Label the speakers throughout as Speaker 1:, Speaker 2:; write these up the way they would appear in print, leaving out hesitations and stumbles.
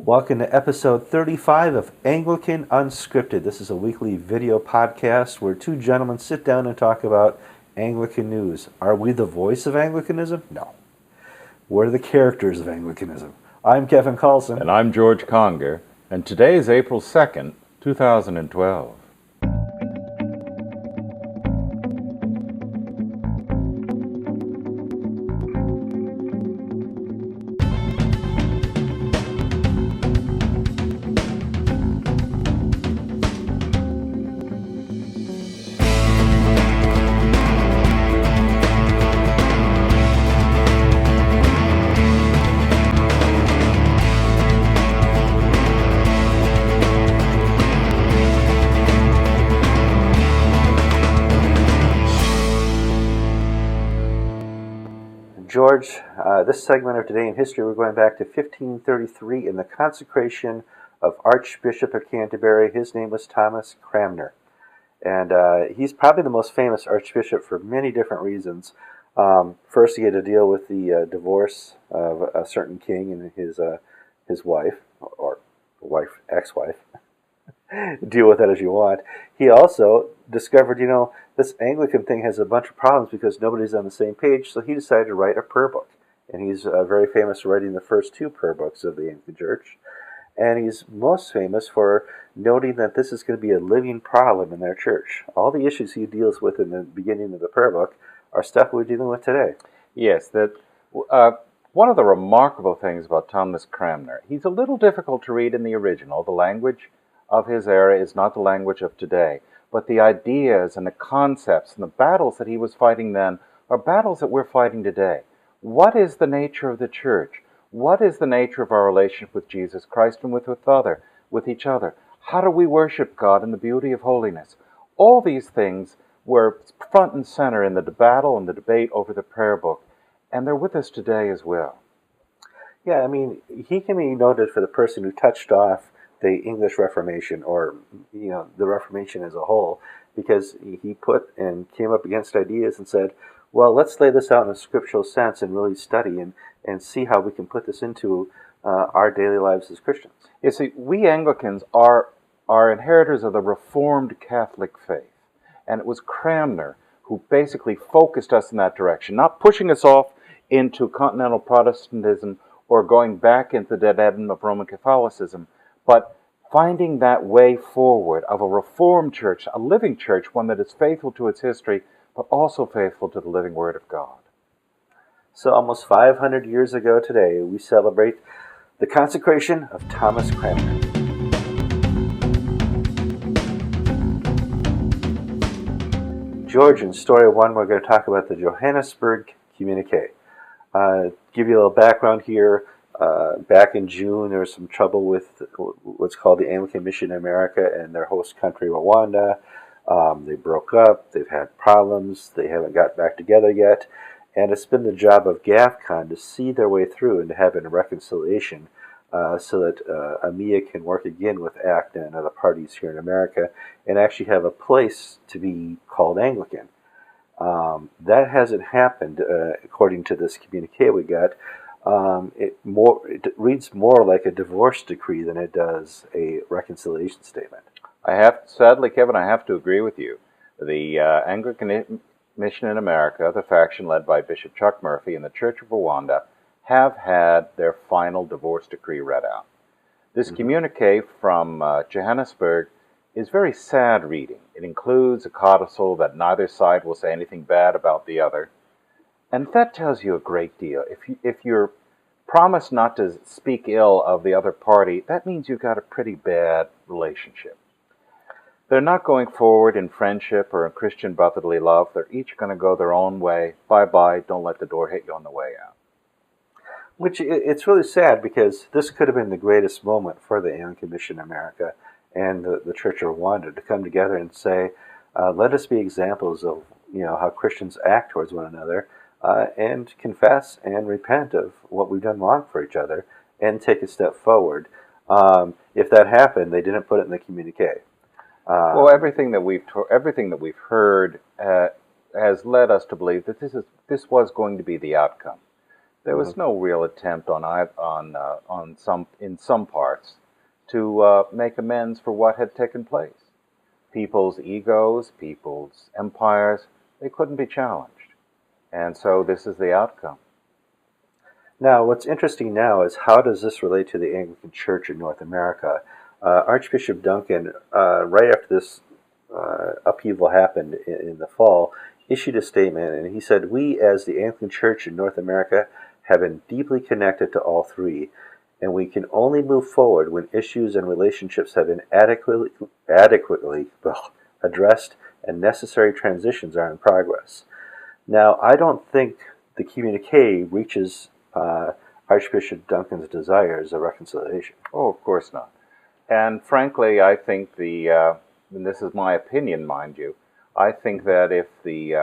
Speaker 1: Welcome to episode 35 of Anglican Unscripted. This is a weekly video podcast where two gentlemen sit down and talk about Anglican news. Are we the voice of Anglicanism? No. We're the characters of Anglicanism. I'm Kevin Carlson.
Speaker 2: And I'm George Conger. And today is April 2nd, 2012.
Speaker 1: George, this segment of Today in History, we're going back to 1533 in the consecration of Archbishop of Canterbury. His name was Thomas Cranmer. And he's probably the most famous archbishop for many different reasons. First, he had to deal with the divorce of a certain king and his wife, or ex-wife. Deal with that as you want. He also discovered, this Anglican thing has a bunch of problems because nobody's on the same page, so he decided to write a prayer book. And he's very famous for writing the first two prayer books of the Anglican Church. And he's most famous for noting that this is going to be a living problem in their church. All the issues he deals with in the beginning of the prayer book are stuff we're dealing with today.
Speaker 2: Yes, one of the remarkable things about Thomas Cranmer, he's a little difficult to read in the original. The language of his era is not the language of today. But the ideas and the concepts and the battles that he was fighting then are battles that we're fighting today. What is the nature of the church? What is the nature of our relationship with Jesus Christ and with each other? How do we worship God in the beauty of holiness? All these things were front and center in the battle and the debate over the prayer book, and they're with us today as well.
Speaker 1: Yeah, he can be noted for the person who touched off the English Reformation, or the Reformation as a whole, because he put and came up against ideas and said, well, let's lay this out in a scriptural sense and really study and see how we can put this into our daily lives as Christians.
Speaker 2: You see, we Anglicans are inheritors of the Reformed Catholic faith, and it was Cranmer who basically focused us in that direction, not pushing us off into continental Protestantism or going back into the dead end of Roman Catholicism, but finding that way forward of a Reformed church, a living church, one that is faithful to its history, but also faithful to the living Word of God.
Speaker 1: So almost 500 years ago today, we celebrate the consecration of Thomas Cranmer. George, in Story 1, we're going to talk about the Johannesburg Communique. Give you a little background here. Back in June, there was some trouble with what's called the Anglican Mission in America and their host country, Rwanda. They broke up. They've had problems. They haven't got back together yet. And it's been the job of GAFCON to see their way through and to have a reconciliation so that Amia can work again with ACTA and other parties here in America and actually have a place to be called Anglican. That hasn't happened, according to this communique we got. It reads more like a divorce decree than it does a reconciliation statement.
Speaker 2: Sadly, Kevin, I have to agree with you. The Anglican Mission in America, the faction led by Bishop Chuck Murphy, and the Church of Rwanda have had their final divorce decree read out. This communique from Johannesburg is very sad reading. It includes a codicil that neither side will say anything bad about the other. And that tells you a great deal. If you're promised not to speak ill of the other party, that means you've got a pretty bad relationship. They're not going forward in friendship or in Christian brotherly love. They're each going to go their own way. Bye-bye, don't let the door hit you on the way out.
Speaker 1: Which, it's really sad because this could have been the greatest moment for the Anglican Mission in America and the Church of Rwanda to come together and say, let us be examples of how Christians act towards one another, and confess and repent of what we've done wrong for each other and take a step forward. If that happened, they didn't put it in the communique.
Speaker 2: Well, everything that we've heard has led us to believe that this was going to be the outcome. There was no real attempt in some parts to make amends for what had taken place. People's egos, people's empires, they couldn't be challenged. And so this is the outcome.
Speaker 1: Now, what's interesting now is how does this relate to the Anglican Church in North America? Archbishop Duncan, right after this upheaval happened in the fall, issued a statement, and he said, "We, as the Anglican Church in North America, have been deeply connected to all three, and we can only move forward when issues and relationships have been adequately addressed and necessary transitions are in progress." Now, I don't think the communique reaches Archbishop Duncan's desires of reconciliation.
Speaker 2: Oh, of course not. And frankly, I think and this is my opinion, mind you, I think that if the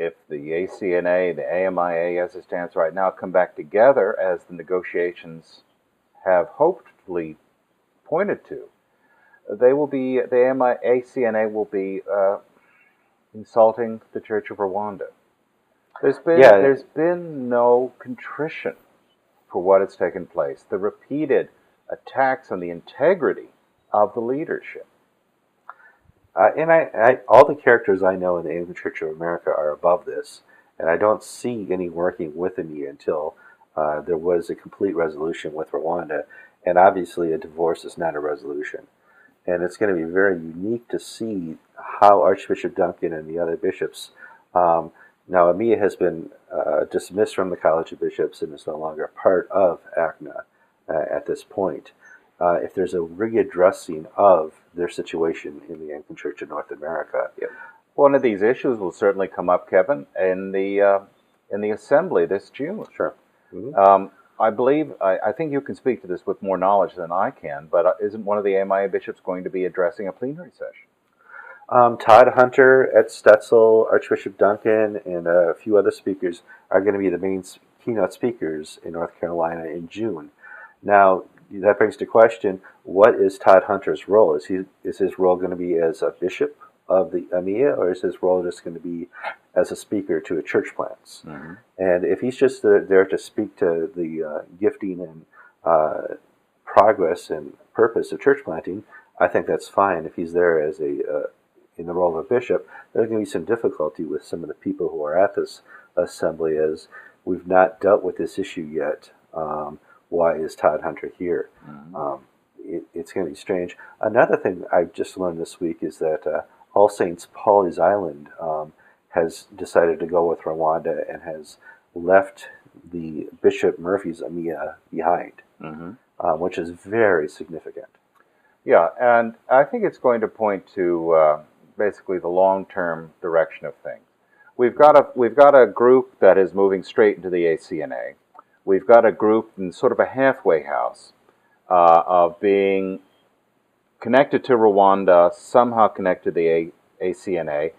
Speaker 2: ACNA, the AMIA as it stands right now, come back together as the negotiations have hopefully pointed to, the ACNA will be insulting the Church of Rwanda. There's been no contrition for what has taken place. The repeated attacks on the integrity of the leadership.
Speaker 1: And all the characters I know in the Anglican Church of America are above this, and I don't see any working with Amia until there was a complete resolution with Rwanda, and obviously a divorce is not a resolution. And it's going to be very unique to see how Archbishop Duncan and the other bishops, now Amia has been dismissed from the College of Bishops and is no longer part of ACNA at this point. If there's a readdressing of their situation in the Anglican Church of North America.
Speaker 2: Yep. One of these issues will certainly come up, Kevin, in the Assembly this June.
Speaker 1: Sure. Mm-hmm.
Speaker 2: I think you can speak to this with more knowledge than I can, but isn't one of the AMIA bishops going to be addressing a plenary session?
Speaker 1: Todd Hunter, Ed Stetzel, Archbishop Duncan, and a few other speakers are going to be the main keynote speakers in North Carolina in June. Now, that brings to question, what is Todd Hunter's role? Is his role going to be as a bishop of the AMIA, or is his role just going to be as a speaker to a church plants? Mm-hmm. And if he's just there to speak to the gifting and progress and purpose of church planting, I think that's fine. If he's there as in the role of a bishop, there's going to be some difficulty with some of the people who are at this assembly, as we've not dealt with this issue yet. Why is Todd Hunter here? Mm-hmm. It's going to be strange. Another thing I've just learned this week is that All Saints Paul's Island has decided to go with Rwanda and has left the Bishop Murphy's AMIA behind, which is very significant.
Speaker 2: Yeah, and I think it's going to point to basically the long-term direction of things. We've got a group that is moving straight into the ACNA. We've got a group in sort of a halfway house of being connected to Rwanda, somehow connected to the ACNA,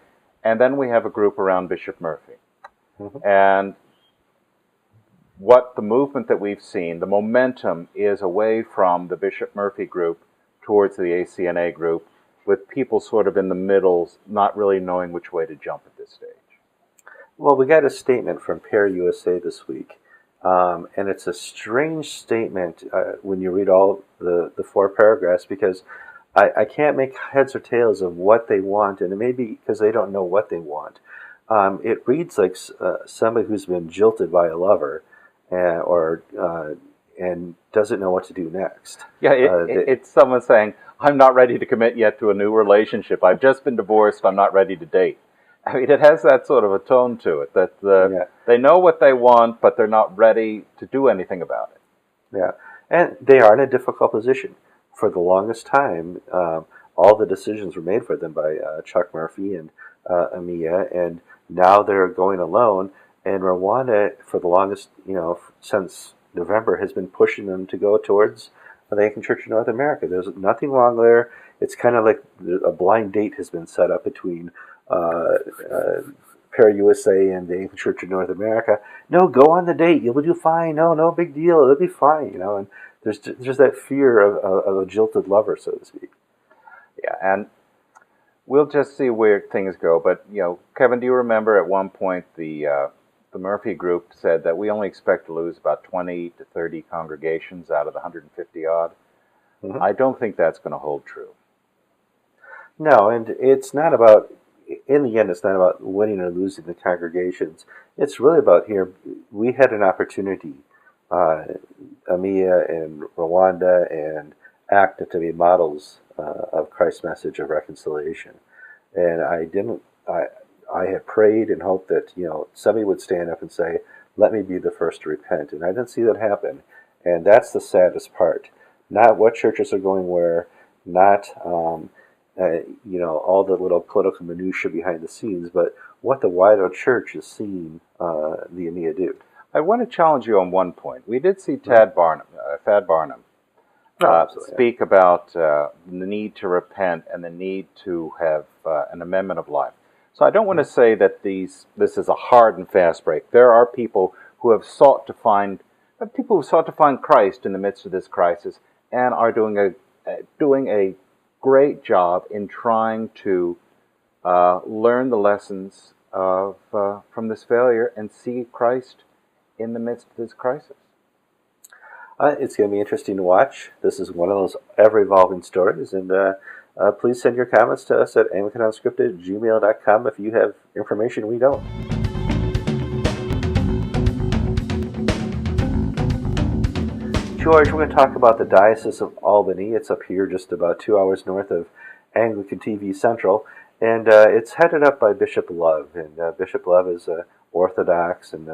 Speaker 2: and then we have a group around Bishop Murphy. Mm-hmm. And what the movement that we've seen, the momentum is away from the Bishop Murphy group towards the ACNA group, with people sort of in the middle, not really knowing which way to jump at this stage.
Speaker 1: Well, we got a statement from Pair USA this week. And it's a strange statement when you read all the 4 paragraphs, because I can't make heads or tails of what they want, and it may be because they don't know what they want. It reads like somebody who's been jilted by a lover and doesn't know what to do next.
Speaker 2: Yeah, it's someone saying, I'm not ready to commit yet to a new relationship. I've just been divorced. I'm not ready to date. I mean, it has that sort of a tone to it, that they know what they want, but they're not ready to do anything about it.
Speaker 1: Yeah, and they are in a difficult position. For the longest time, all the decisions were made for them by Chuck Murphy and Amia, and now they're going alone. And Rwanda, for the longest, since November, has been pushing them to go towards the Anglican Church of North America. There's nothing wrong there. It's kind of like a blind date has been set up between Pair USA and the Anglican Church of North America. No, go on the date. You'll do fine. No big deal. It'll be fine. And there's that fear of a jilted lover, so to speak.
Speaker 2: Yeah, and we'll just see where things go. But Kevin, do you remember at one point the the Murphy Group said that we only expect to lose about 20 to 30 congregations out of the 150 odd.
Speaker 1: Mhm.
Speaker 2: I don't think that's going to hold true.
Speaker 1: No, and it's not about, in the end, it's not about winning or losing the congregations. It's really about here, we had an opportunity, Amia and Rwanda and ACTA to be models of Christ's message of reconciliation. And I had prayed and hoped that, somebody would stand up and say, let me be the first to repent. And I didn't see that happen. And that's the saddest part. Not what churches are going where, not, all the little political minutiae behind the scenes, but what the wider church is seeing the Amia do.
Speaker 2: I want to challenge you on one point. We did see Thad Barnum speak about the need to repent and the need to have an amendment of life. So I don't want to say that this is a hard and fast break. There are people who have sought to find Christ in the midst of this crisis and are doing a great job in trying to learn the lessons from this failure and see Christ in the midst of this crisis.
Speaker 1: It's going to be interesting to watch. This is one of those ever-evolving stories, and please send your comments to us at AnglicanUnscripted@gmail.com if you have information we don't. George, we're going to talk about the Diocese of Albany. It's up here just about 2 hours north of Anglican TV Central, and it's headed up by Bishop Love. And Bishop Love is Orthodox, and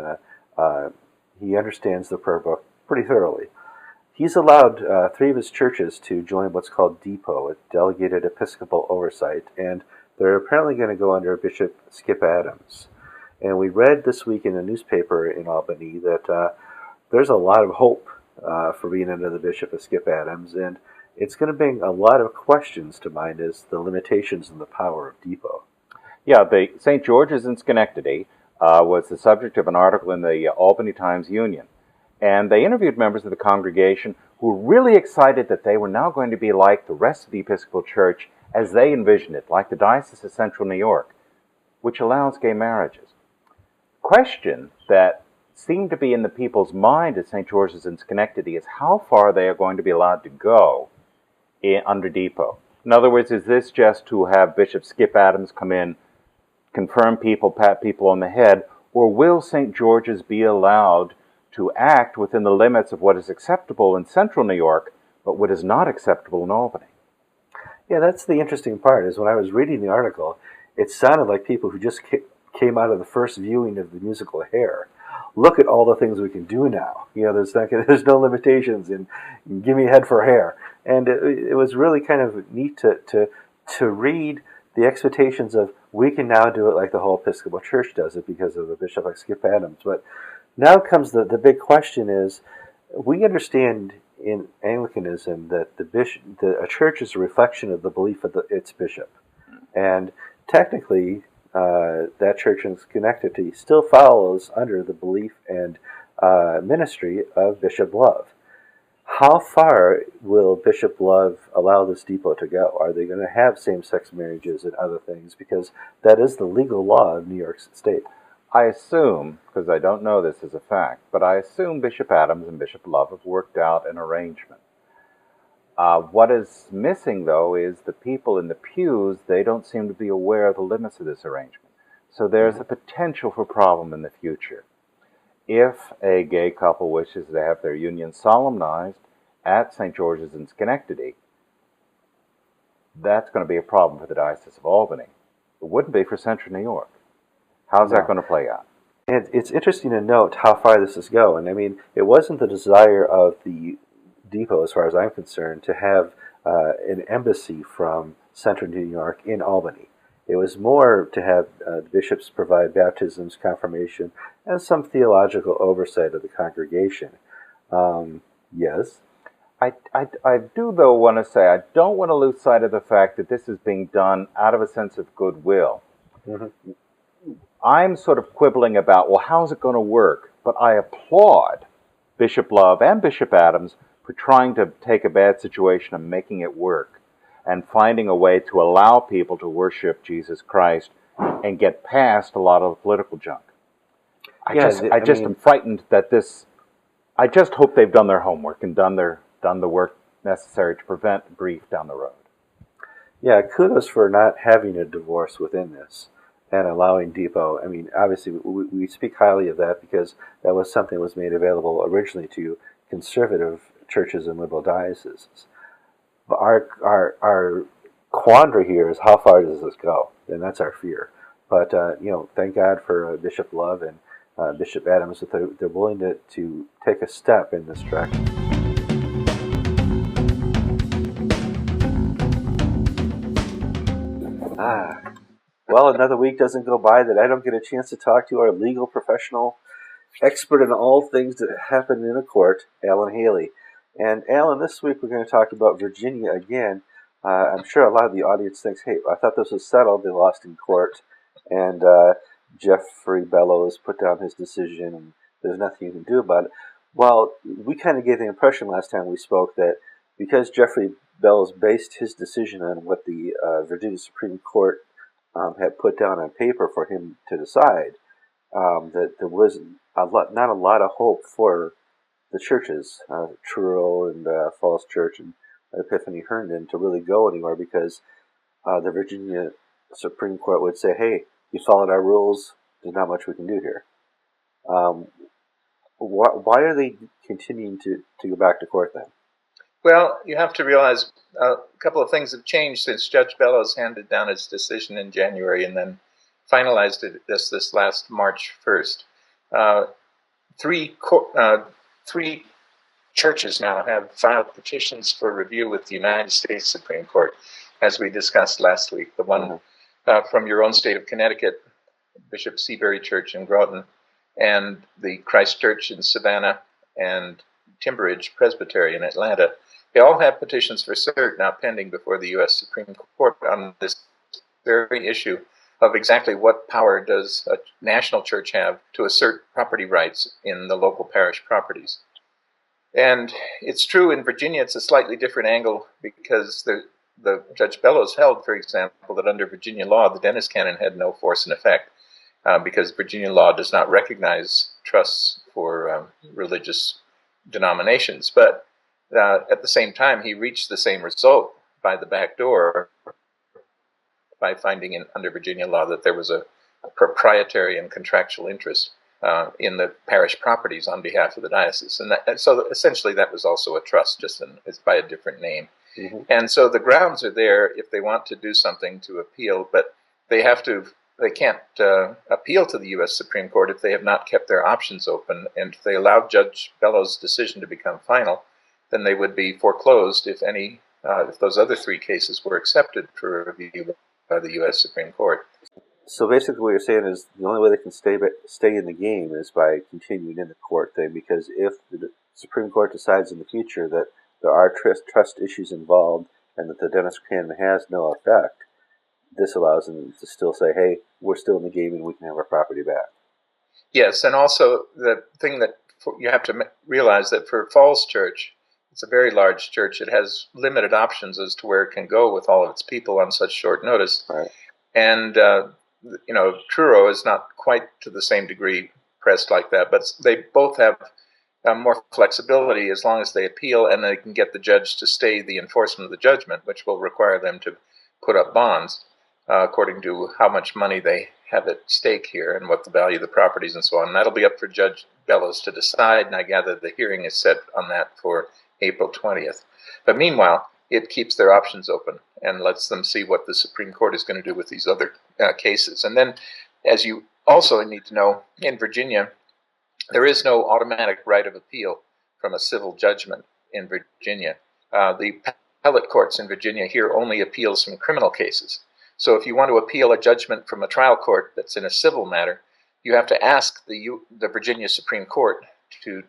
Speaker 1: he understands the prayer book pretty thoroughly. He's allowed 3 of his churches to join what's called DEPO, a Delegated Episcopal Oversight, and they're apparently going to go under Bishop Skip Adams. And we read this week in a newspaper in Albany that there's a lot of hope for being under the Bishop of Skip Adams, and it's going to bring a lot of questions to mind as the limitations and the power of DEPO.
Speaker 2: Yeah, the St. George's in Schenectady was the subject of an article in the Albany Times-Union. And they interviewed members of the congregation who were really excited that they were now going to be like the rest of the Episcopal Church as they envisioned it, like the Diocese of Central New York, which allows gay marriages. Question that seemed to be in the people's mind at St. George's in Schenectady is how far they are going to be allowed to go under DEPO. In other words, is this just to have Bishop Skip Adams come in, confirm people, pat people on the head, or will St. George's be allowed to act within the limits of what is acceptable in Central New York, but what is not acceptable in Albany?
Speaker 1: Yeah, that's the interesting part, is when I was reading the article, it sounded like people who just came out of the first viewing of the musical Hair. Look at all the things we can do now. There's no limitations, and give me a head for hair. And it was really kind of neat to read the expectations of, we can now do it like the whole Episcopal Church does it because of a bishop like Skip Adams. But now comes the big question is, we understand in Anglicanism that a church is a reflection of the belief of its bishop. And technically, that church in Schenectady still follows under the belief and ministry of Bishop Love. How far will Bishop Love allow this DEPO to go? Are they going to have same-sex marriages and other things? Because that is the legal law of New York State.
Speaker 2: I assume, because I don't know this as a fact, but I assume Bishop Adams and Bishop Love have worked out an arrangement. What is missing, though, is the people in the pews. They don't seem to be aware of the limits of this arrangement. So there's a potential for problem in the future. If a gay couple wishes to have their union solemnized at St. George's in Schenectady, that's going to be a problem for the Diocese of Albany. It wouldn't be for Central New York. How's that going to play out?
Speaker 1: And it's interesting to note how far this is going. I mean, it wasn't the desire of the DEPO, as far as I'm concerned, to have an embassy from Central New York in Albany. It was more to have the bishops provide baptisms, confirmation, and some theological oversight of the congregation. Yes?
Speaker 2: I do, though, want to say I don't want to lose sight of the fact that this is being done out of a sense of goodwill. Mm-hmm. I'm sort of quibbling about, well, how's it going to work? But I applaud Bishop Love and Bishop Adams for trying to take a bad situation and making it work and finding a way to allow people to worship Jesus Christ and get past a lot of the political junk. I just am frightened that this. I just hope they've done their homework and done the work necessary to prevent grief down the road.
Speaker 1: Yeah, kudos for not having a divorce within this and allowing depot. I mean, obviously, we speak highly of that because that was something that was made available originally to conservative churches and liberal dioceses. But our quandary here is how far does this go? And that's our fear. But, thank God for Bishop Love and Bishop Adams that they're willing to take a step in this direction. Well, another week doesn't go by that I don't get a chance to talk to our legal professional expert in all things that happen in a court, Alan Haley. And Alan, this week we're going to talk about Virginia again. I'm sure a lot of the audience thinks, hey, I thought this was settled. They lost in court. And Jeffrey Bellows put down his decision, and there's nothing you can do about it. Well, we kind of gave the impression last time we spoke that because Jeffrey Bellows based his decision on what the Virginia Supreme Court had put down on paper for him to decide, that there was not a lot of hope for the churches, Truro and Falls Church and Epiphany Herndon, to really go anywhere because the Virginia Supreme Court would say, hey, you followed our rules, there's not much we can do here. Why are they continuing to go back to court then?
Speaker 3: Well, you have to realize a couple of things have changed since Judge Bellows handed down his decision in January and then finalized it this last March 1st. Three churches now have filed petitions for review with the United States Supreme Court, as we discussed last week. The one from your own state of Connecticut, Bishop Seabury Church in Groton, and the Christ Church in Savannah, and Timberidge Presbytery in Atlanta. They all have petitions for cert now pending before the U.S. Supreme Court on this very issue of exactly what power does a national church have to assert property rights in the local parish properties. And it's true in Virginia, it's a slightly different angle because the Judge Bellows held, for example, that under Virginia law, the Dennis Canon had no force and effect because Virginia law does not recognize trusts for religious denominations. But at the same time, he reached the same result by the back door by finding under Virginia law that there was a proprietary and contractual interest in the parish properties on behalf of the diocese. And so essentially that was also a trust, just it's by a different name. Mm-hmm. And so the grounds are there if they want to do something to appeal, but they can't appeal to the U.S. Supreme Court if they have not kept their options open. And if they allow Judge Bellows' decision to become final, then they would be foreclosed if those other three cases were accepted for review by the U.S. Supreme Court.
Speaker 1: So basically what you're saying is the only way they can stay in the game is by continuing in the court thing, because if the Supreme Court decides in the future that there are trust issues involved and that the Dennis Canon has no effect, this allows them to still say, hey, we're still in the game and we can have our property back.
Speaker 3: Yes, and also the thing that you have to realize that for Falls Church, it's a very large church. It has limited options as to where it can go with all of its people on such short notice.
Speaker 1: Right.
Speaker 3: And, Truro is not quite to the same degree pressed like that, but they both have more flexibility as long as they appeal and they can get the judge to stay the enforcement of the judgment, which will require them to put up bonds according to how much money they have at stake here and what the value of the properties and so on. And that'll be up for Judge Bellows to decide, and I gather the hearing is set on that for April 20th. But meanwhile, it keeps their options open and lets them see what the Supreme Court is going to do with these other cases. And then, as you also need to know, in Virginia, there is no automatic right of appeal from a civil judgment in Virginia. The appellate courts in Virginia hear only appeals from criminal cases. So if you want to appeal a judgment from a trial court that's in a civil matter, you have to ask the Virginia Supreme Court to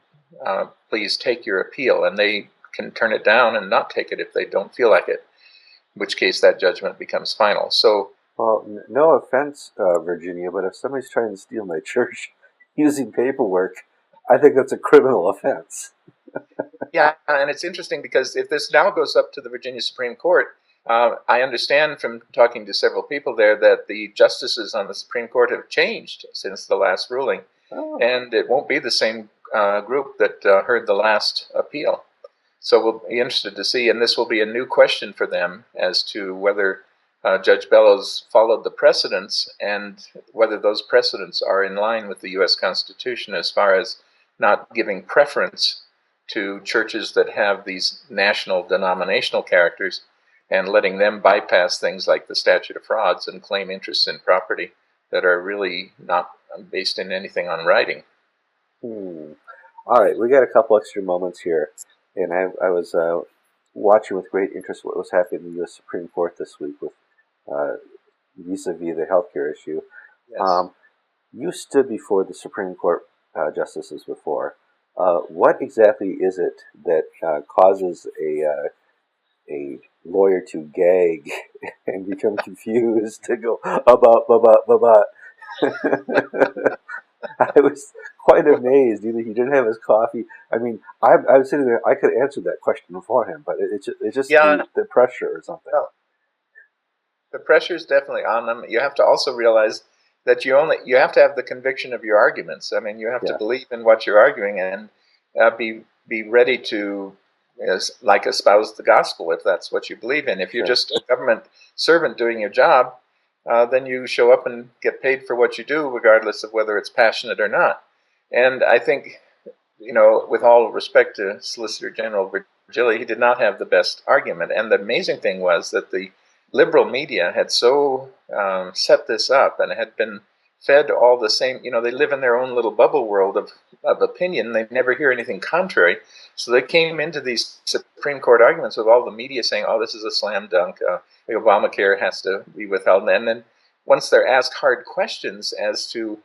Speaker 3: please take your appeal, and they can turn it down and not take it if they don't feel like it, in which case that judgment becomes final. So,
Speaker 1: well, no offense, Virginia, but if somebody's trying to steal my church using paperwork, I think that's a criminal offense.
Speaker 3: Yeah, and it's interesting because if this now goes up to the Virginia Supreme Court, I understand from talking to several people there that the justices on the Supreme Court have changed since the last ruling. and it won't be the same group that heard the last appeal. So we'll be interested to see, and this will be a new question for them as to whether Judge Bellows followed the precedents and whether those precedents are in line with the U.S. Constitution as far as not giving preference to churches that have these national denominational characters and letting them bypass things like the statute of frauds and claim interests in property that are really not based in anything on writing.
Speaker 1: All right, we got a couple extra moments here, and I was watching with great interest what was happening in the U.S. Supreme Court this week with vis-a-vis the healthcare issue.
Speaker 3: Yes.
Speaker 1: You stood before the Supreme Court justices before. What exactly is it that causes a lawyer to gag and become confused to go about? I was quite amazed. Either he didn't have his coffee. I mean, I was sitting there. I could answer that question for him, but it's just the pressure or something.
Speaker 3: Well, the pressure is definitely on them. You have to also realize that you have to have the conviction of your arguments. I mean, you have to believe in what you're arguing and be ready to espouse the gospel if that's what you believe in. If you're just a government servant doing your job, then you show up and get paid for what you do, regardless of whether it's passionate or not. And I think, with all respect to Solicitor General Virgili, he did not have the best argument. And the amazing thing was that the liberal media had so set this up and had been fed all the same, they live in their own little bubble world of opinion. They never hear anything contrary. So they came into these Supreme Court arguments with all the media saying, oh, this is a slam dunk. Obamacare has to be withheld. And then once they're asked hard questions as to,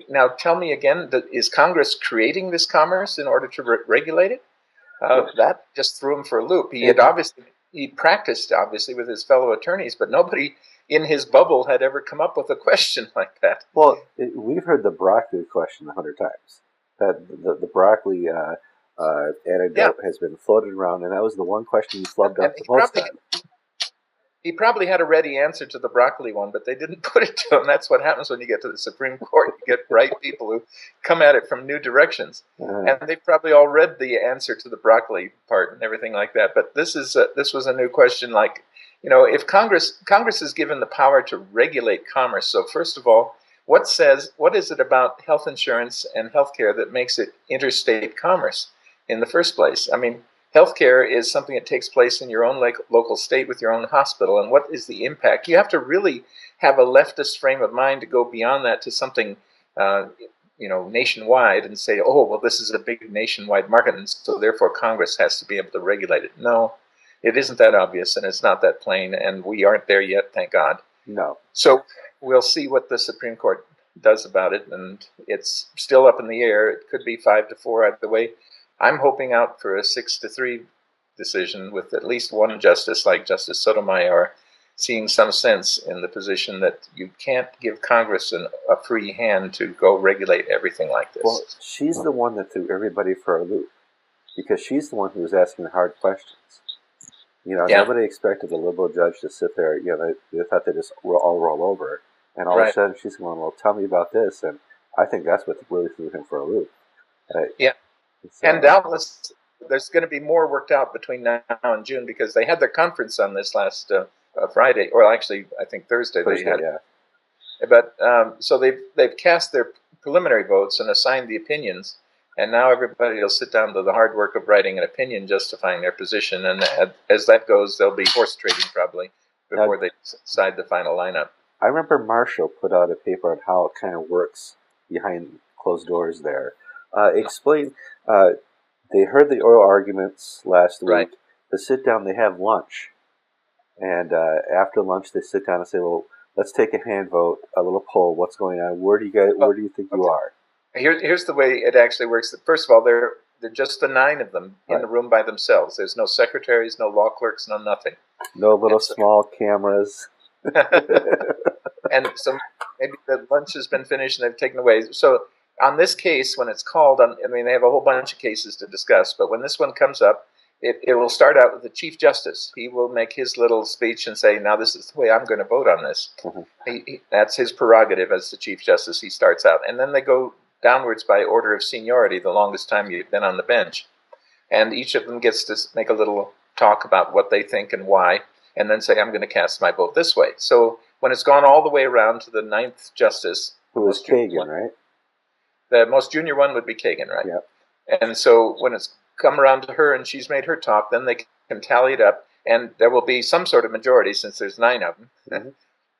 Speaker 3: now tell me again, is Congress creating this commerce in order to regulate it? That just threw him for a loop. He practiced, obviously, with his fellow attorneys, but nobody in his bubble had ever come up with a question like that.
Speaker 1: Well, we've heard the broccoli question 100 times. That the broccoli anecdote has been floated around, and that was the one question he flubbed up the most time.
Speaker 3: He probably had a ready answer to the broccoli one, but they didn't put it to him. That's what happens when you get to the Supreme Court. You get bright people who come at it from new directions. And they've probably all read the answer to the broccoli part and everything like that. But this was a new question, like, if Congress is given the power to regulate commerce. So first of all, what is it about health insurance and healthcare that makes it interstate commerce in the first place? I mean, healthcare is something that takes place in your own local state with your own hospital, and what is the impact? You have to really have a leftist frame of mind to go beyond that to something, nationwide and say, oh, well, this is a big nationwide market, and so therefore Congress has to be able to regulate it. No, it isn't that obvious, and it's not that plain, and we aren't there yet, thank God.
Speaker 1: No.
Speaker 3: So we'll see what the Supreme Court does about it, and it's still up in the air. It could be 5-4 either way. I'm hoping out for a 6-3 decision with at least one justice, like Justice Sotomayor, seeing some sense in the position that you can't give Congress a free hand to go regulate everything like this.
Speaker 1: Well, she's the one that threw everybody for a loop, because she's the one who was asking the hard questions. Nobody expected a liberal judge to sit there. They thought they just all roll over, and all of a sudden she's going, well, tell me about this, and I think that's what really threw him for a loop. And
Speaker 3: doubtless, there's going to be more worked out between now and June, because they had their conference on this last Friday, or actually, I think Thursday. But so they've cast their preliminary votes and assigned the opinions, and now everybody will sit down to the hard work of writing an opinion justifying their position. And as that goes, there'll be horse trading probably before they decide the final lineup.
Speaker 1: I remember Marshall put out a paper on how it kind of works behind closed doors there. Explain. They heard the oral arguments last week. They sit down, they have lunch. And after lunch, they sit down and say, well, let's take a hand vote, a little poll. What's going on? Where do you think you are?
Speaker 3: Here's the way it actually works. First of all, they're just the 9 of them in the room by themselves. There's no secretaries, no law clerks, no nothing.
Speaker 1: No little small cameras.
Speaker 3: And so maybe the lunch has been finished and they've taken away. So on this case, when it's called, they have a whole bunch of cases to discuss, but when this one comes up, it will start out with the Chief Justice. He will make his little speech and say, now this is the way I'm going to vote on this. That's his prerogative as the Chief Justice. He starts out. And then they go downwards by order of seniority, the longest time you've been on the bench. And each of them gets to make a little talk about what they think and why, and then say, I'm going to cast my vote this way. So when it's gone all the way around to the 9th justice,
Speaker 1: who was Kagan, right?
Speaker 3: The most junior one would be Kagan, right?
Speaker 1: Yeah.
Speaker 3: And so when it's come around to her and she's made her talk, then they can tally it up, and there will be some sort of majority since there's 9 of them, mm-hmm.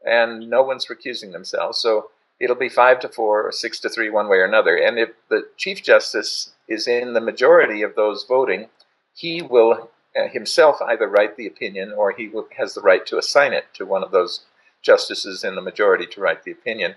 Speaker 3: and no one's recusing themselves. So it'll be 5-4 or 6-3 one way or another. And if the Chief Justice is in the majority of those voting, he will himself either write the opinion or has the right to assign it to one of those justices in the majority to write the opinion.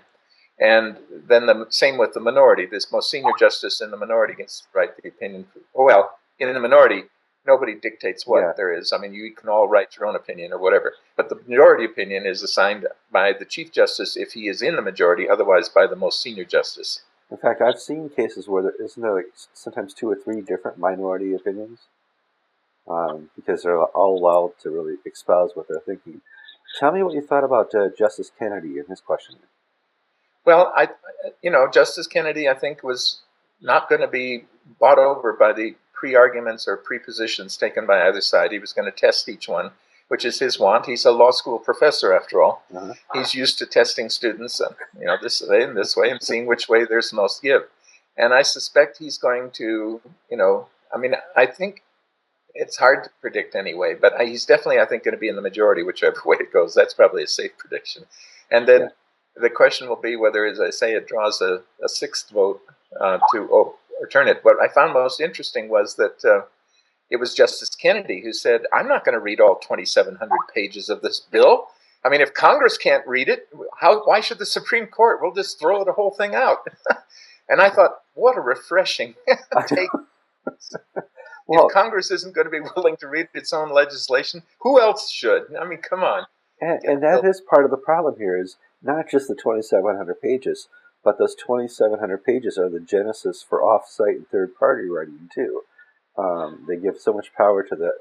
Speaker 3: And then the same with the minority. This most senior justice in the minority gets to write the opinion. Well, in the minority, nobody dictates what there is. I mean, you can all write your own opinion or whatever. But the majority opinion is assigned by the Chief Justice if he is in the majority, otherwise by the most senior justice.
Speaker 1: In fact, I've seen cases where isn't there like sometimes 2 or 3 different minority opinions? Because they're all allowed to really espouse what they're thinking. Tell me what you thought about Justice Kennedy and his question.
Speaker 3: Well, Justice Kennedy, I think, was not going to be bought over by the pre-arguments or pre-positions taken by either side. He was going to test each one, which is his want. He's a law school professor, after all. Uh-huh. He's used to testing students, this way and this way, and seeing which way there's the most give. And I suspect he's going to, I think it's hard to predict anyway, but he's definitely, I think, going to be in the majority, whichever way it goes. That's probably a safe prediction. And then the question will be whether, as I say, it draws a 6th vote to overturn it. What I found most interesting was that it was Justice Kennedy who said, I'm not going to read all 2,700 pages of this bill. I mean, if Congress can't read it, why should the Supreme Court? We'll just throw the whole thing out. And I thought, what a refreshing take. Well, if Congress isn't going to be willing to read its own legislation, who else should? I mean, come on.
Speaker 1: And that is part of the problem here is not just the 2,700 pages, but those 2,700 pages are the genesis for off-site and third-party writing, too. They give so much power to the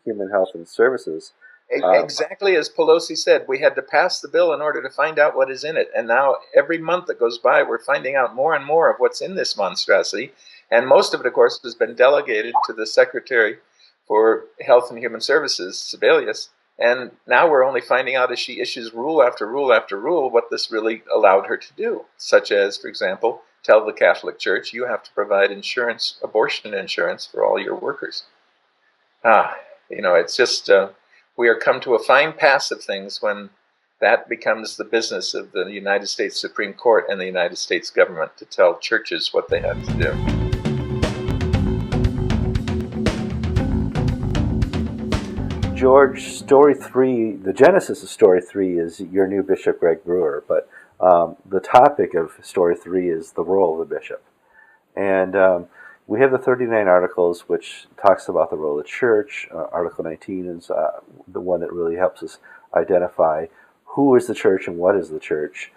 Speaker 1: Human Health and Services.
Speaker 3: Exactly as Pelosi said, we had to pass the bill in order to find out what is in it. And now every month that goes by, we're finding out more and more of what's in this monstrosity. And most of it, of course, has been delegated to the Secretary for Health and Human Services, Sebelius. And now we're only finding out as she issues rule after rule after rule what this really allowed her to do, such as, for example, tell the Catholic Church you have to provide insurance, abortion insurance for all your workers. It's just we are come to a fine pass of things when that becomes the business of the United States Supreme Court and the United States government to tell churches what they have to do.
Speaker 1: George, Story 3, the genesis of Story 3 is your new Bishop, Greg Brewer, but the topic of Story 3 is the role of the bishop. And we have the 39 articles, which talks about the role of the church. Article 19 is the one that really helps us identify who is the church and what is the church.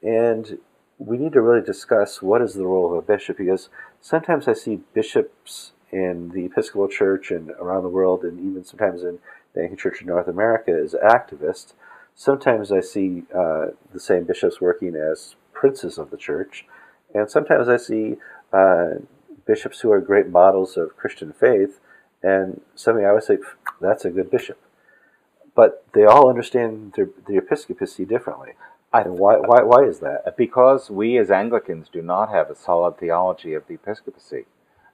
Speaker 1: And we need to really discuss what is the role of a bishop, because sometimes I see bishops in the Episcopal Church and around the world, and even sometimes in the Anglican Church in North America, as activists. Sometimes I see the same bishops working as princes of the church, and sometimes I see bishops who are great models of Christian faith, and something I would say, that's a good bishop. But they all understand the episcopacy differently. And why is that?
Speaker 2: Because we as Anglicans do not have a solid theology of the episcopacy.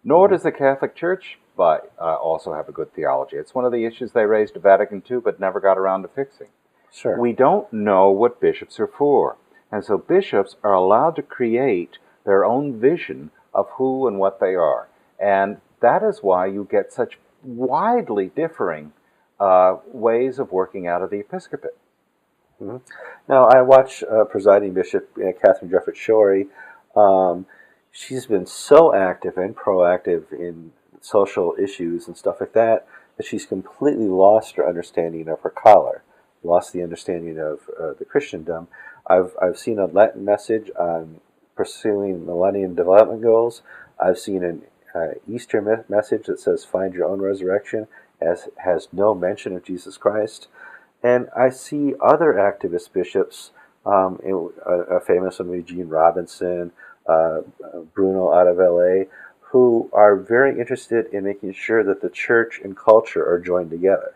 Speaker 2: Nor does the Catholic Church also have a good theology. It's one of the issues they raised at Vatican II but never got around to fixing.
Speaker 1: Sure.
Speaker 2: We don't know what bishops are for. And so bishops are allowed to create their own vision of who and what they are. And that is why you get such widely differing ways of working out of the episcopate.
Speaker 1: Mm-hmm. Now, I watch presiding Bishop Catherine Jefferts Shorey. She's been so active and proactive in social issues and stuff like that she's completely lost her understanding of her collar, lost the understanding of the Christendom. I've seen a Lenten message on pursuing Millennium Development Goals. I've seen an Easter message that says find your own resurrection, as has no mention of Jesus Christ. And I see other activist bishops, a famous one, Eugene Robinson, Bruno out of LA, who are very interested in making sure that the church and culture are joined together.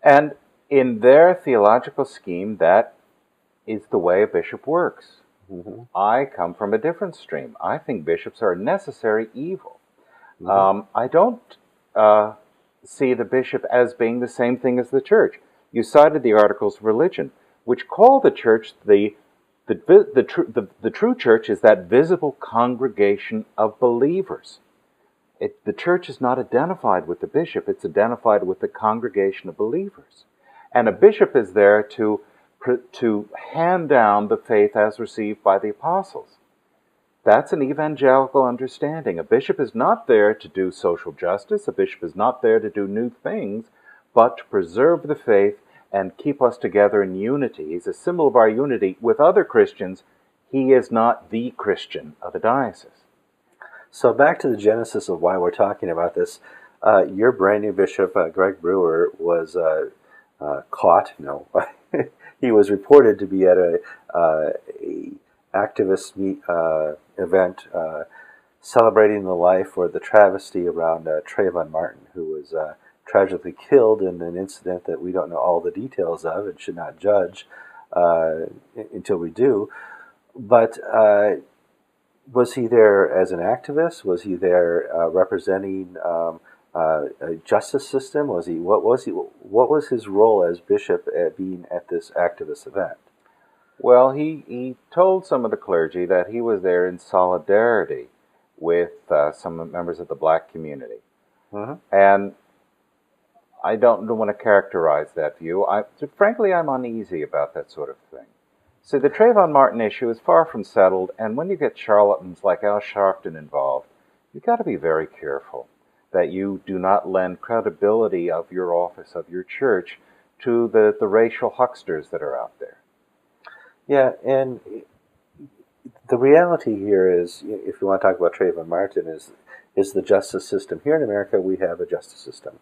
Speaker 2: And in their theological scheme, that is the way a bishop works.
Speaker 1: Mm-hmm.
Speaker 2: I come from a different stream. I think bishops are a necessary evil.
Speaker 1: Mm-hmm.
Speaker 2: I don't see the bishop as being the same thing as the church. You cited the Articles of Religion, which call the church the true church is that visible congregation of believers. The church is not identified with the bishop, it's identified with the congregation of believers. And a bishop is there to hand down the faith as received by the apostles. That's an evangelical understanding. A bishop is not there to do social justice. A bishop is not there to do new things, but to preserve the faith and keep us together in unity. He's a symbol of our unity with other Christians. He is not the Christian of the diocese.
Speaker 1: So back to the genesis of why we're talking about this. Your brand new bishop, Greg Brewer, was caught. No, he was reported to be at a activist event celebrating the life or the travesty around Trayvon Martin, who was tragically killed in an incident that we don't know all the details of and should not judge until we do. But was he there as an activist? Was he there representing a justice system? Was he? What was his role as bishop at being at this activist event?
Speaker 2: Well, he told some of the clergy that he was there in solidarity with some members of the black community.
Speaker 1: Mm-hmm.
Speaker 2: And I don't want to characterize that view. Frankly, I'm uneasy about that sort of thing. So the Trayvon Martin issue is far from settled, and when you get charlatans like Al Sharpton involved, you've got to be very careful that you do not lend credibility of your office, of your church, to the racial hucksters that are out there.
Speaker 1: Yeah, and the reality here is, if you want to talk about Trayvon Martin, is the justice system. Here in America, we have a justice system.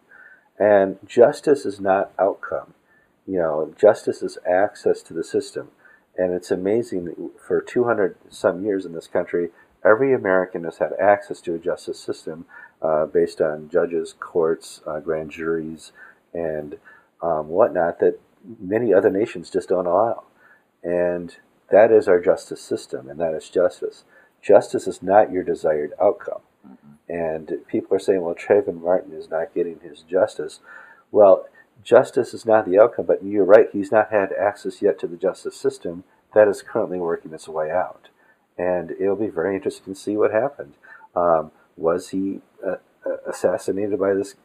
Speaker 1: And justice is not outcome. Justice is access to the system. And it's amazing that for 200 some years in this country, every American has had access to a justice system based on judges, courts, grand juries, and whatnot that many other nations just don't allow. And that is our justice system, and that is justice. Justice is not your desired outcome. Mm-hmm. And people are saying, well, Trayvon Martin is not getting his justice. Well, justice is not the outcome, but you're right, he's not had access yet to the justice system that is currently working its way out. And it'll be very interesting to see what happened. Was he assassinated by this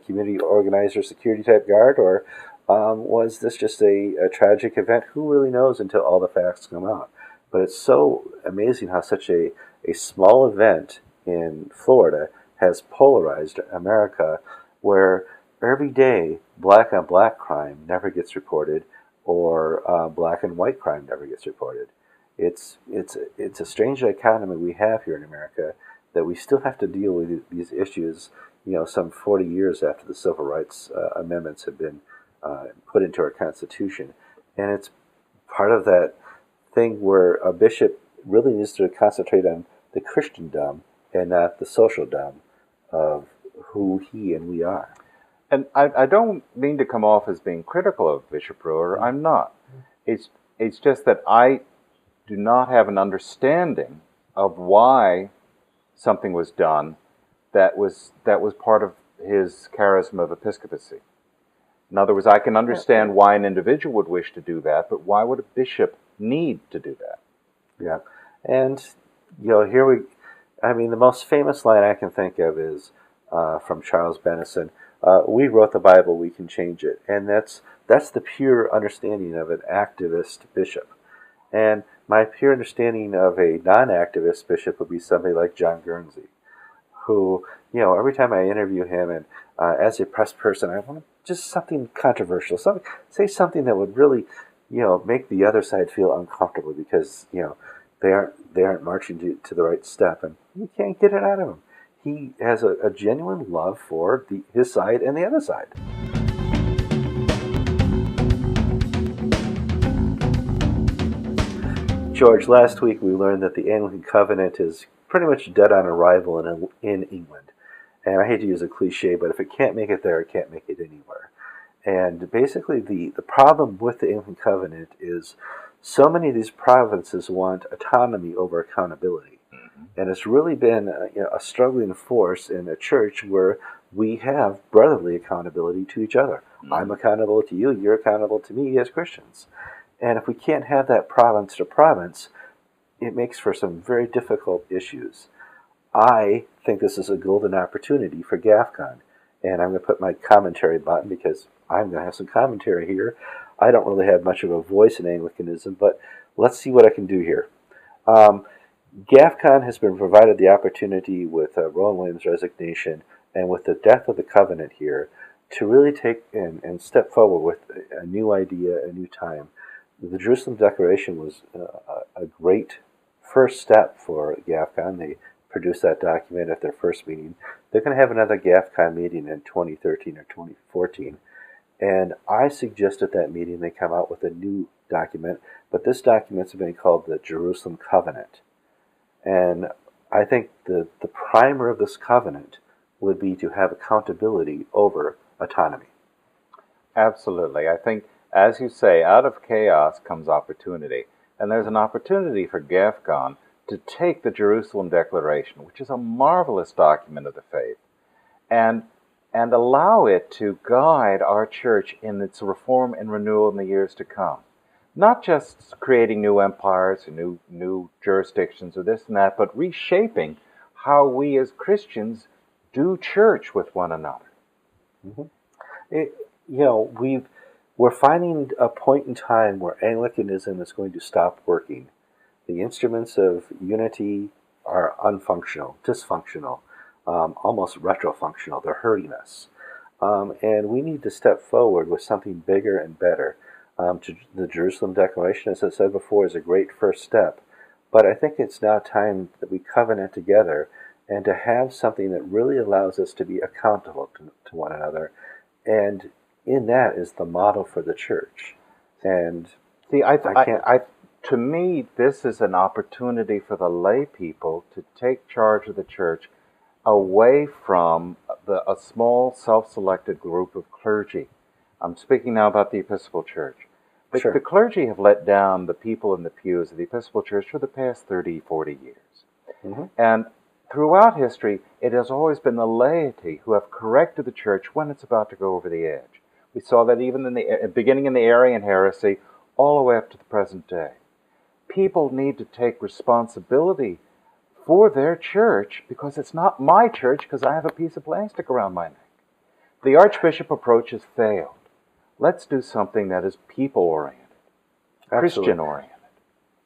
Speaker 1: community organizer, security type guard, or was this just a tragic event? Who really knows until all the facts come out? But it's so amazing how such a small event in Florida has polarized America, where every day black on black crime never gets reported, or black and white crime never gets reported. It's a strange dichotomy we have here in America, that we still have to deal with these issues, some 40 years after the Civil Rights Amendments have been put into our Constitution. And it's part of that thing where a bishop really needs to concentrate on the Christendom and not the socialdom of who he and we are.
Speaker 2: And I don't mean to come off as being critical of Bishop Brewer. I'm not. It's just that I do not have an understanding of why something was done that was part of his charism of episcopacy. In other words, I can understand why an individual would wish to do that, but why would a bishop need to do that?
Speaker 1: Yeah. And, the most famous line I can think of is from Charles Bennison. We wrote the Bible, we can change it. And that's the pure understanding of an activist bishop. And my pure understanding of a non-activist bishop would be somebody like John Guernsey, who, every time I interview him, and as a press person, I want just something controversial, say something that would really, make the other side feel uncomfortable, because, they aren't marching to the right step, and you can't get it out of him. He has a genuine love for his side and the other side. George, last week we learned that the Anglican Covenant is pretty much dead on arrival in England. And I hate to use a cliche, but if it can't make it there, it can't make it anywhere. And basically the problem with the Anglican Covenant is so many of these provinces want autonomy over accountability. And it's really been a struggling force in a church where we have brotherly accountability to each other. I'm accountable to you, you're accountable to me as Christians. And if we can't have that province to province, it makes for some very difficult issues. I think this is a golden opportunity for GAFCON. And I'm going to put my commentary button because I'm going to have some commentary here. I don't really have much of a voice in Anglicanism, but let's see what I can do here. GAFCON has been provided the opportunity with Rowan Williams' resignation and with the death of the covenant here to really take and step forward with a new idea, a new time. The Jerusalem Declaration was a great first step for GAFCON. They produced that document at their first meeting. They're going to have another GAFCON meeting in 2013 or 2014. And I suggest at that meeting they come out with a new document, but this document's been called the Jerusalem Covenant. And I think the primer of this covenant would be to have accountability over autonomy.
Speaker 2: Absolutely. I think, as you say, out of chaos comes opportunity. And there's an opportunity for GAFCON to take the Jerusalem Declaration, which is a marvelous document of the faith, and allow it to guide our church in its reform and renewal in the years to come. Not just creating new empires and new jurisdictions or this and that, but reshaping how we as Christians do church with one another.
Speaker 1: We're finding a point in time where Anglicanism is going to stop working. The instruments of unity are unfunctional, dysfunctional, almost retrofunctional. They're hurting us. And we need to step forward with something bigger and better. The Jerusalem Declaration, as I said before, is a great first step. But I think it's now time that we covenant together and to have something that really allows us to be accountable to one another. And in that is the model for the church. And
Speaker 2: see, to me, this is an opportunity for the lay people to take charge of the church away from a small self-selected group of clergy. I'm speaking now about the Episcopal Church.
Speaker 1: Sure.
Speaker 2: The clergy have let down the people in the pews of the Episcopal Church for the past 30, 40 years. And throughout history, it has always been the laity who have corrected the church when it's about to go over the edge. We saw that even in the beginning in the Arian heresy, all the way up to the present day. People need to take responsibility for their church because it's not my church because I have a piece of plastic around my neck. The Archbishop approach has failed. Let's do something that is people-oriented, Christian-oriented.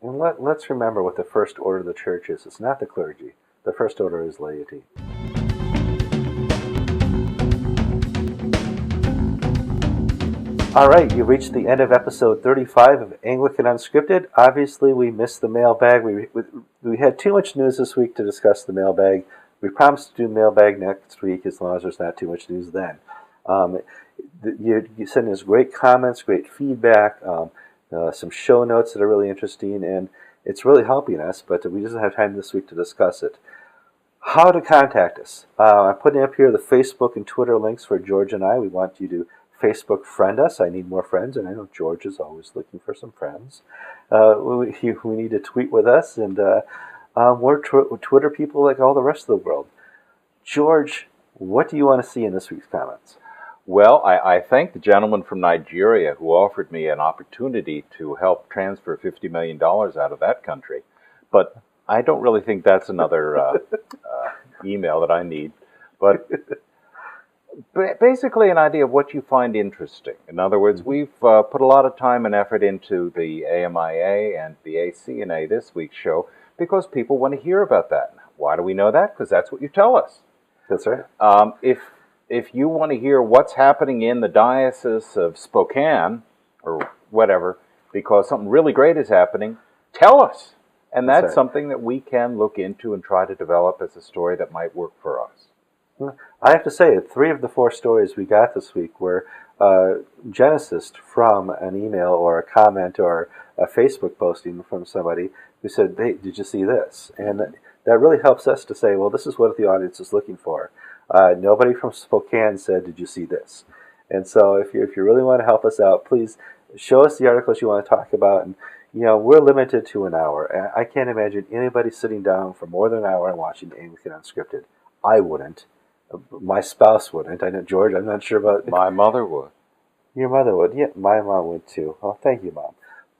Speaker 1: And let's remember what the first order of the church is. It's not the clergy. The first order is laity. All right, you've reached the end of episode 35 of Anglican Unscripted. Obviously, we missed the mailbag. We had too much news this week to discuss the mailbag. We promised to do mailbag next week as long as there's not too much news then. You send us great comments, great feedback, some show notes that are really interesting, and it's really helping us, but we just don't have time this week to discuss it. How to contact us. I'm putting up here the Facebook and Twitter links for George and I. We want you to Facebook friend us. I need more friends, and I know George is always looking for some friends. We need to tweet with us, and we're Twitter people like all the rest of the world. George, what do you want to see in this week's comments?
Speaker 2: Well, I thank the gentleman from Nigeria who offered me an opportunity to help transfer $50 million out of that country. But I don't really think that's another email that I need. But basically an idea of what you find interesting. In other words, we've put a lot of time and effort into the AMIA and the ACNA this week's show because people want to hear about that. Why do we know that? Because that's what you tell us.
Speaker 1: That's right.
Speaker 2: If you want to hear what's happening in the Diocese of Spokane, or whatever, because something really great is happening, tell us. And that's right. Something that we can look into and try to develop as a story that might work for us.
Speaker 1: I have to say, 3 of the 4 stories we got this week were genesis from an email or a comment or a Facebook posting from somebody who said, "Hey, did you see this?" And that really helps us to say, well, this is what the audience is looking for. Nobody from Spokane said, "Did you see this?" And so if you really want to help us out, please show us the articles you want to talk about. And we're limited to an hour. I can't imagine anybody sitting down for more than an hour and watching Anglican Unscripted. I wouldn't. My spouse wouldn't. I know, George, I'm not sure about...
Speaker 2: My mother would.
Speaker 1: Your mother would. Yeah, my mom would too. Oh, thank you, Mom.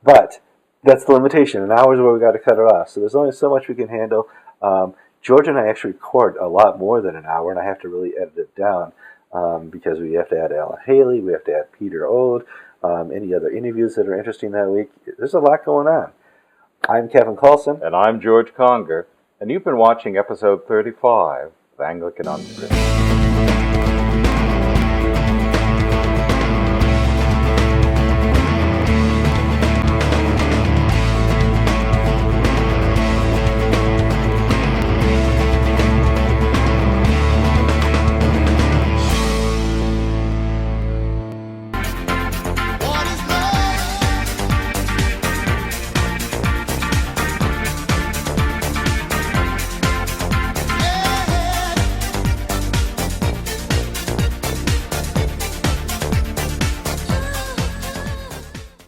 Speaker 1: But that's the limitation. An hour is where we got to cut it off. So there's only so much we can handle. George and I actually record a lot more than an hour, and I have to really edit it down because we have to add Alan Haley, we have to add Peter Ode, any other interviews that are interesting that week. There's a lot going on. I'm Kevin Carlson.
Speaker 2: And I'm George Conger. And you've been watching episode 35 of Anglican Unscripted.